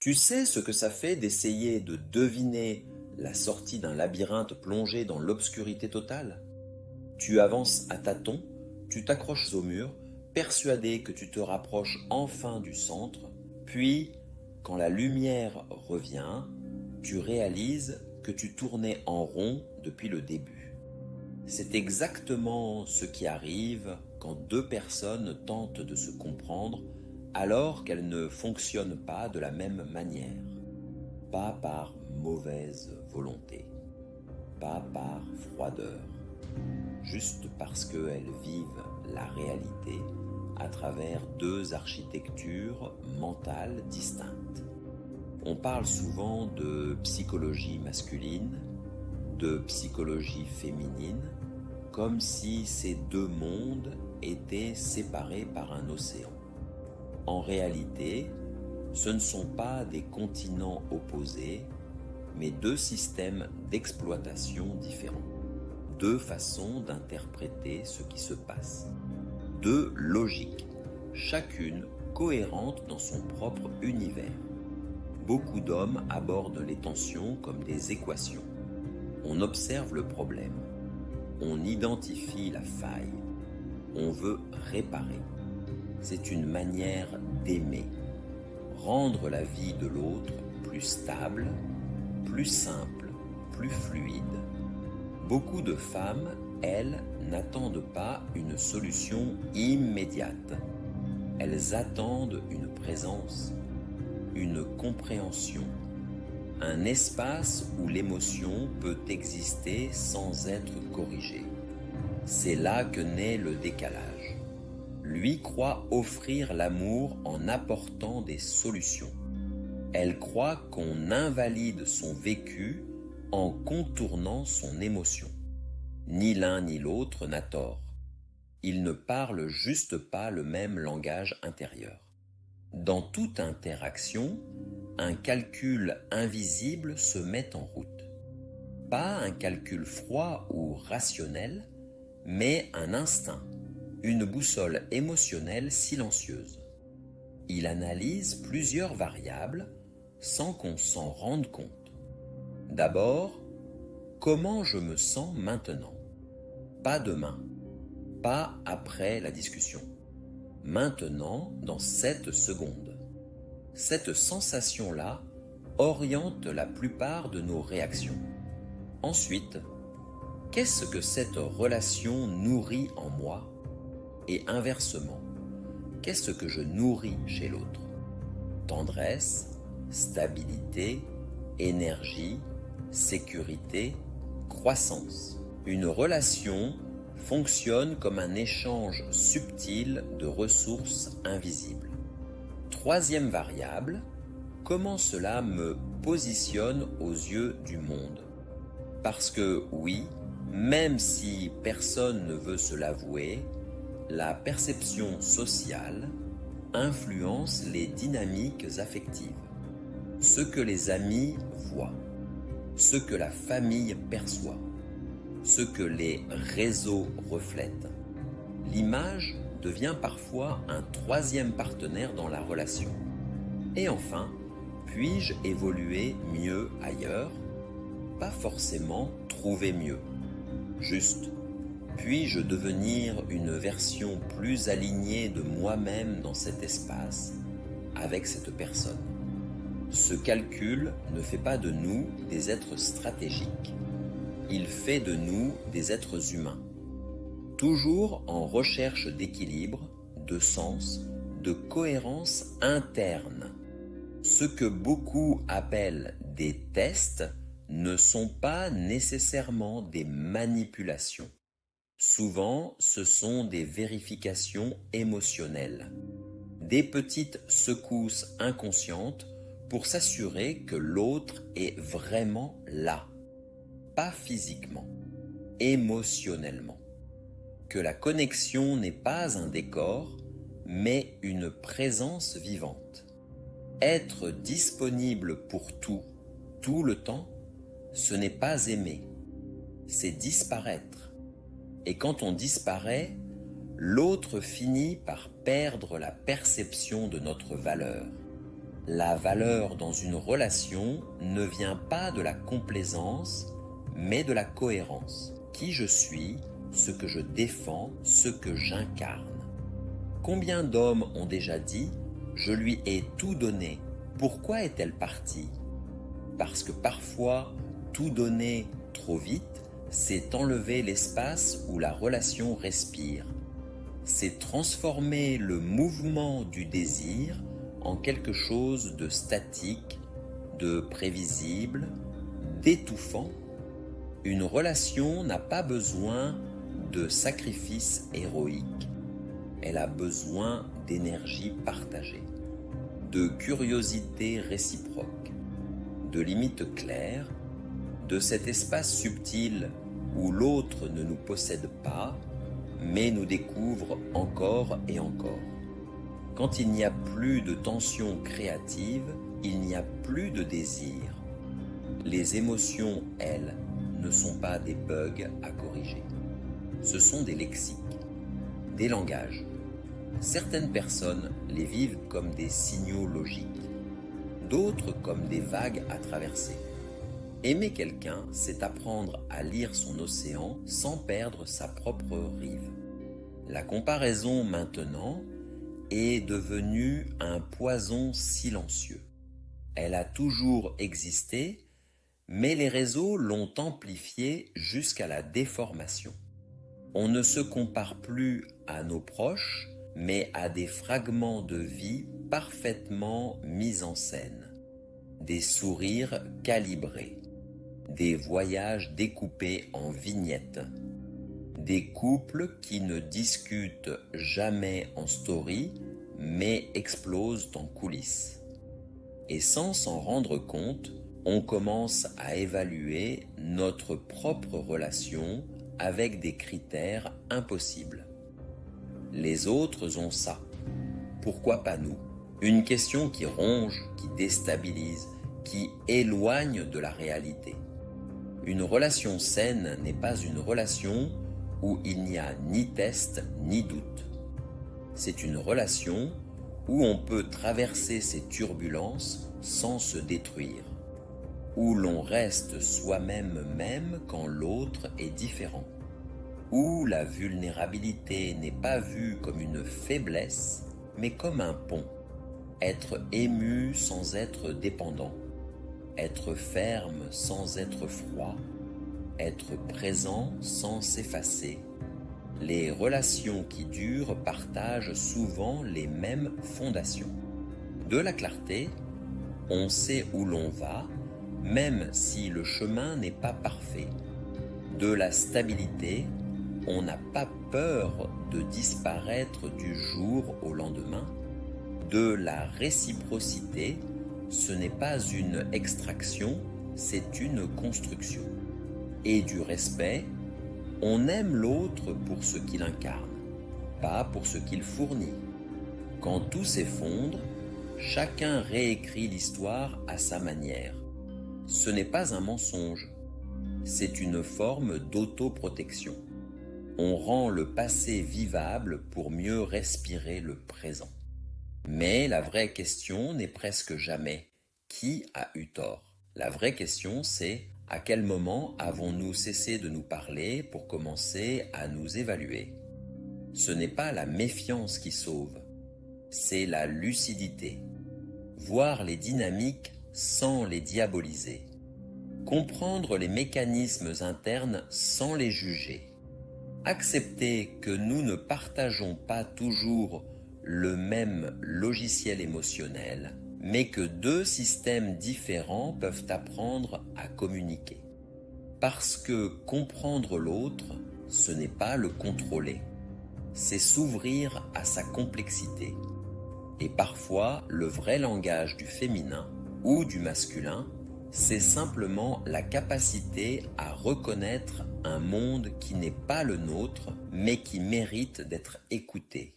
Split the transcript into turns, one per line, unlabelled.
Tu sais ce que ça fait d'essayer de deviner la sortie d'un labyrinthe plongé dans l'obscurité totale? Tu avances à tâtons, tu t'accroches au mur, persuadé que tu te rapproches enfin du centre, puis, quand la lumière revient, tu réalises que tu tournais en rond depuis le début. C'est exactement ce qui arrive quand deux personnes tentent de se comprendre alors qu'elles ne fonctionnent pas de la même manière. Pas par mauvaise volonté, pas par froideur, juste parce qu'elles vivent la réalité à travers deux architectures mentales distinctes. On parle souvent de psychologie masculine, de psychologie féminine, comme si ces deux mondes étaient séparés par un océan. En réalité, ce ne sont pas des continents opposés, mais deux systèmes d'exploitation différents, deux façons d'interpréter ce qui se passe, deux logiques, chacune cohérente dans son propre univers. Beaucoup d'hommes abordent les tensions comme des équations. On observe le problème, on identifie la faille, on veut réparer. C'est une manière d'aimer, rendre la vie de l'autre plus stable, plus simple, plus fluide. Beaucoup de femmes, elles, n'attendent pas une solution immédiate. Elles attendent une présence, une compréhension, un espace où l'émotion peut exister sans être corrigée. C'est là que naît le décalage. Lui croit offrir l'amour en apportant des solutions. Elle croit qu'on invalide son vécu en contournant son émotion. Ni l'un ni l'autre n'a tort. Ils ne parlent juste pas le même langage intérieur. Dans toute interaction, un calcul invisible se met en route. Pas un calcul froid ou rationnel, mais un instinct, une boussole émotionnelle silencieuse. Il analyse plusieurs variables sans qu'on s'en rende compte. D'abord, comment je me sens maintenant? Pas demain, pas après la discussion. Maintenant, dans cette seconde. Cette sensation-là oriente la plupart de nos réactions. Ensuite, qu'est-ce que cette relation nourrit en moi? Et inversement, qu'est-ce que je nourris chez l'autre? Tendresse, stabilité, énergie, sécurité, croissance. Une relation fonctionne comme un échange subtil de ressources invisibles. Troisième variable, comment cela me positionne aux yeux du monde? Parce que oui, même si personne ne veut se l'avouer, la perception sociale influence les dynamiques affectives. Ce que les amis voient, ce que la famille perçoit, ce que les réseaux reflètent. L'image devient parfois un troisième partenaire dans la relation. Et enfin, puis-je évoluer mieux ailleurs? Pas forcément trouver mieux. Juste, puis-je devenir une version plus alignée de moi-même dans cet espace, avec cette personne? Ce calcul ne fait pas de nous des êtres stratégiques. Il fait de nous des êtres humains, toujours en recherche d'équilibre, de sens, de cohérence interne. Ce que beaucoup appellent des tests ne sont pas nécessairement des manipulations. Souvent, ce sont des vérifications émotionnelles, des petites secousses inconscientes pour s'assurer que l'autre est vraiment là, pas physiquement, émotionnellement, que la connexion n'est pas un décor, mais une présence vivante. Être disponible pour tout, tout le temps, ce n'est pas aimer, c'est disparaître. Et quand on disparaît, l'autre finit par perdre la perception de notre valeur. La valeur dans une relation ne vient pas de la complaisance, mais de la cohérence. Qui je suis, ce que je défends, ce que j'incarne. Combien d'hommes ont déjà dit « Je lui ai tout donné, pourquoi est-elle partie ?» Parce que parfois, tout donner trop vite, c'est enlever l'espace où la relation respire. C'est transformer le mouvement du désir en quelque chose de statique, de prévisible, d'étouffant. Une relation n'a pas besoin de sacrifices héroïques. Elle a besoin d'énergie partagée, de curiosité réciproque, de limites claires, de cet espace subtil où l'autre ne nous possède pas, mais nous découvre encore et encore. Quand il n'y a plus de tension créative, il n'y a plus de désir. Les émotions, elles, ne sont pas des bugs à corriger. Ce sont des lexiques, des langages. Certaines personnes les vivent comme des signaux logiques, d'autres comme des vagues à traverser. Aimer quelqu'un, c'est apprendre à lire son océan sans perdre sa propre rive. La comparaison maintenant est devenue un poison silencieux. Elle a toujours existé, mais les réseaux l'ont amplifiée jusqu'à la déformation. On ne se compare plus à nos proches, mais à des fragments de vie parfaitement mis en scène, des sourires calibrés, des voyages découpés en vignettes, des couples qui ne discutent jamais en story, mais explosent en coulisses. Et sans s'en rendre compte, on commence à évaluer notre propre relation avec des critères impossibles. Les autres ont ça. Pourquoi pas nous? Une question qui ronge, qui déstabilise, qui éloigne de la réalité. Une relation saine n'est pas une relation où il n'y a ni test ni doute. C'est une relation où on peut traverser ces turbulences sans se détruire, où l'on reste soi-même même quand l'autre est différent, où la vulnérabilité n'est pas vue comme une faiblesse, mais comme un pont. Être ému sans être dépendant, être ferme sans être froid, être présent sans s'effacer. Les relations qui durent partagent souvent les mêmes fondations. De la clarté, on sait où l'on va, même si le chemin n'est pas parfait. De la stabilité, on n'a pas peur de disparaître du jour au lendemain. De la réciprocité, ce n'est pas une extraction, c'est une construction. Et du respect, on aime l'autre pour ce qu'il incarne, pas pour ce qu'il fournit. Quand tout s'effondre, chacun réécrit l'histoire à sa manière. Ce n'est pas un mensonge, c'est une forme d'autoprotection. On rend le passé vivable pour mieux respirer le présent. Mais la vraie question n'est presque jamais « qui a eu tort ?» La vraie question c'est « à quel moment avons-nous cessé de nous parler pour commencer à nous évaluer ?» Ce n'est pas la méfiance qui sauve, c'est la lucidité. Voir les dynamiques sans les diaboliser. Comprendre les mécanismes internes sans les juger. Accepter que nous ne partageons pas toujours le même logiciel émotionnel, mais que deux systèmes différents peuvent apprendre à communiquer. Parce que comprendre l'autre, ce n'est pas le contrôler, c'est s'ouvrir à sa complexité. Et parfois, le vrai langage du féminin ou du masculin, c'est simplement la capacité à reconnaître un monde qui n'est pas le nôtre, mais qui mérite d'être écouté.